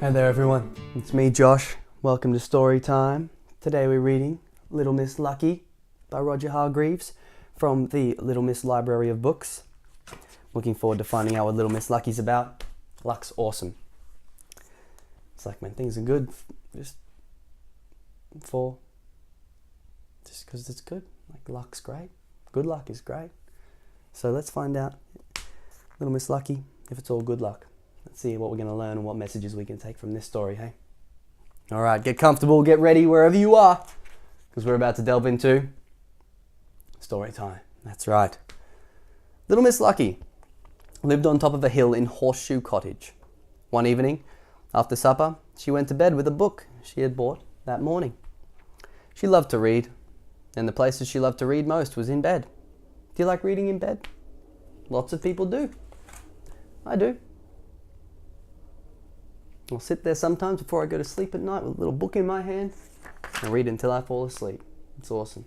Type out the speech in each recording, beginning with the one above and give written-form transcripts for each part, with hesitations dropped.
Hey there everyone, it's me Josh. Welcome to Story Time. Today we're reading Little Miss Lucky by Roger Hargreaves from the Little Miss Library of Books. Looking forward to finding out what Little Miss Lucky's about. Luck's awesome. It's like when things are good, just because it's good. Like luck's great. Good luck is great. So let's find out, Little Miss Lucky, if it's all good luck. Let's see what we're going to learn and what messages we can take from this story, hey? Alright, get comfortable, get ready wherever you are, because we're about to delve into story time. That's right. Little Miss Lucky lived on top of a hill in Horseshoe Cottage. One evening, after supper, she went to bed with a book she had bought that morning. She loved to read, and the places she loved to read most was in bed. Do you like reading in bed? Lots of people do. I do. I'll sit there sometimes before I go to sleep at night with a little book in my hand and read until I fall asleep. It's awesome.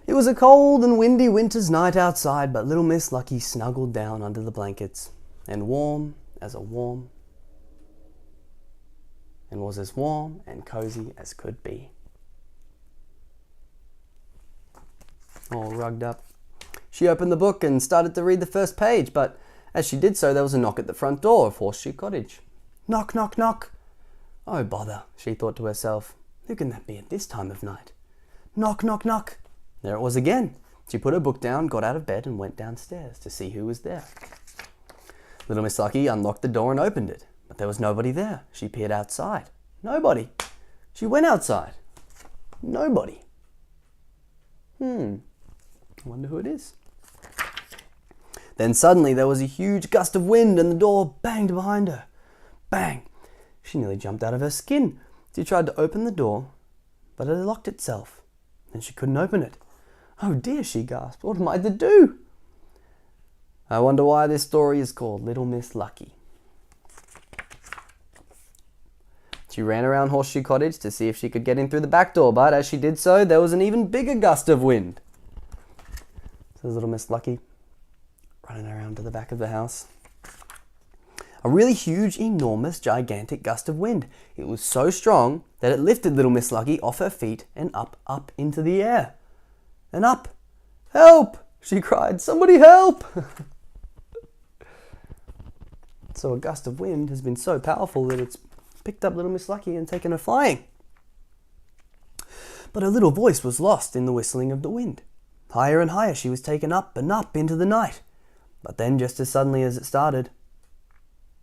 It was a cold and windy winter's night outside, but Little Miss Lucky snuggled down under the blankets and was as warm and cozy as could be. All rugged up. She opened the book and started to read the first page, but as she did so, there was a knock at the front door of Horseshoe Cottage. Knock, knock, knock. Oh, bother, she thought to herself. Who can that be at this time of night? Knock, knock, knock. There it was again. She put her book down, got out of bed, and went downstairs to see who was there. Little Miss Lucky unlocked the door and opened it, but there was nobody there. She peered outside. Nobody. She went outside. Nobody. I wonder who it is. Then suddenly there was a huge gust of wind and the door banged behind her. Bang! She nearly jumped out of her skin. She tried to open the door, but it locked itself, and she couldn't open it. Oh dear, she gasped. What am I to do? I wonder why this story is called Little Miss Lucky. She ran around Horseshoe Cottage to see if she could get in through the back door, but as she did so, there was an even bigger gust of wind. So Little Miss Lucky running around to the back of the house. A really huge, enormous, gigantic gust of wind. It was so strong that it lifted Little Miss Lucky off her feet and up into the air. And up. Help! She cried. Somebody help! So a gust of wind has been so powerful that it's picked up Little Miss Lucky and taken her flying. But her little voice was lost in the whistling of the wind. Higher and higher she was taken up and up into the night. But then, just as suddenly as it started,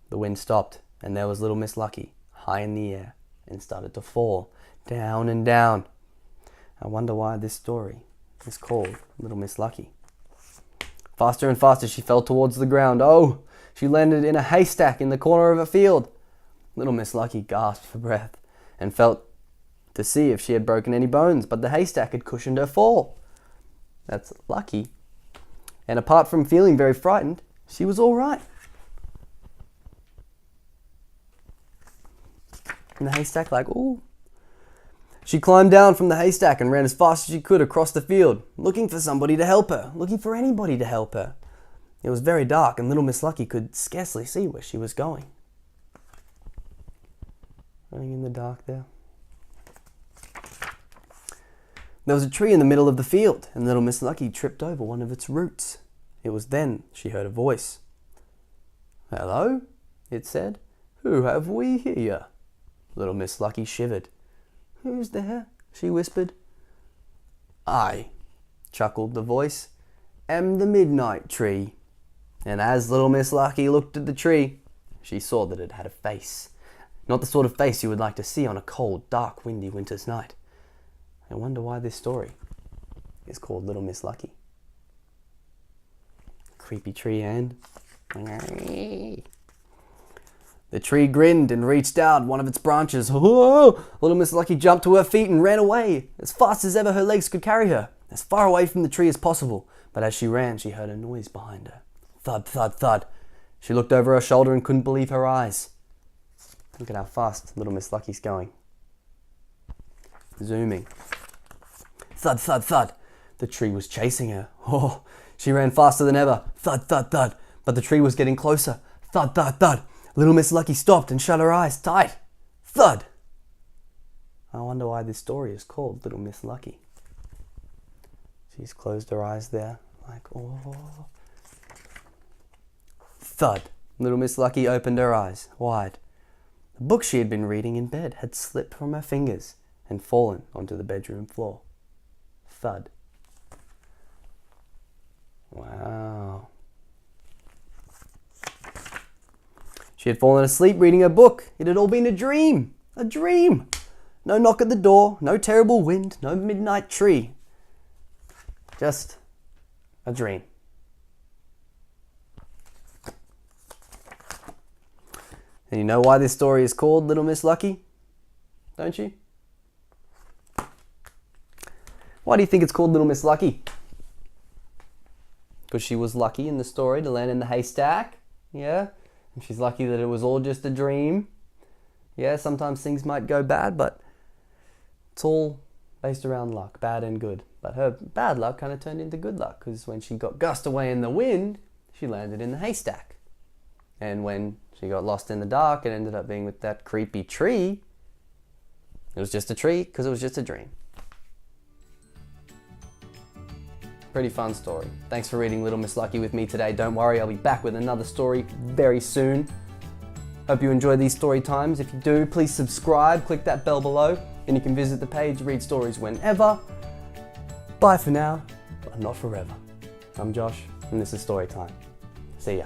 the wind stopped, and there was Little Miss Lucky, high in the air, and started to fall, down and down. I wonder why this story is called Little Miss Lucky. Faster and faster she fell towards the ground. Oh, she landed in a haystack in the corner of a field. Little Miss Lucky gasped for breath, and felt to see if she had broken any bones, but the haystack had cushioned her fall. That's lucky. And apart from feeling very frightened, she was all right. In the haystack, like, ooh. She climbed down from the haystack and ran as fast as she could across the field, looking for somebody to help her, looking for anybody to help her. It was very dark, and Little Miss Lucky could scarcely see where she was going. Running in the dark there. There was a tree in the middle of the field, and Little Miss Lucky tripped over one of its roots. It was then she heard a voice. Hello, it said. Who have we here? Little Miss Lucky shivered. Who's there? She whispered. I, chuckled the voice, am the midnight tree. And as Little Miss Lucky looked at the tree, she saw that it had a face. Not the sort of face you would like to see on a cold, dark, windy winter's night. I wonder why this story is called Little Miss Lucky. Creepy tree and... The tree grinned and reached out one of its branches. Whoa! Little Miss Lucky jumped to her feet and ran away, as fast as ever her legs could carry her, as far away from the tree as possible. But as she ran, she heard a noise behind her. Thud, thud, thud. She looked over her shoulder and couldn't believe her eyes. Look at how fast Little Miss Lucky's going. Zooming. Thud, thud, thud. The tree was chasing her. Oh, she ran faster than ever. Thud, thud, thud. But the tree was getting closer. Thud, thud, thud. Little Miss Lucky stopped and shut her eyes tight. Thud! I wonder why this story is called Little Miss Lucky. She's closed her eyes there, like, oh. Thud! Little Miss Lucky opened her eyes wide. The book she had been reading in bed had slipped from her fingers and fallen onto the bedroom floor. Thud. Wow. She had fallen asleep reading her book. It had all been a dream. A dream. No knock at the door, no terrible wind, no midnight tree. Just a dream. And you know why this story is called Little Miss Lucky? Don't you? Why do you think it's called Little Miss Lucky? Because she was lucky in the story to land in the haystack. Yeah? And she's lucky that it was all just a dream. Yeah, sometimes things might go bad, but it's all based around luck, bad and good. But her bad luck kind of turned into good luck, because when she got gushed away in the wind, she landed in the haystack. And when she got lost in the dark and ended up being with that creepy tree, it was just a tree because it was just a dream. Pretty fun story. Thanks for reading Little Miss Lucky with me today. Don't worry, I'll be back with another story very soon. Hope you enjoy these story times. If you do, please subscribe, click that bell below, and you can visit the page, read stories whenever. Bye for now, but not forever. I'm Josh, and this is Story Time. See ya.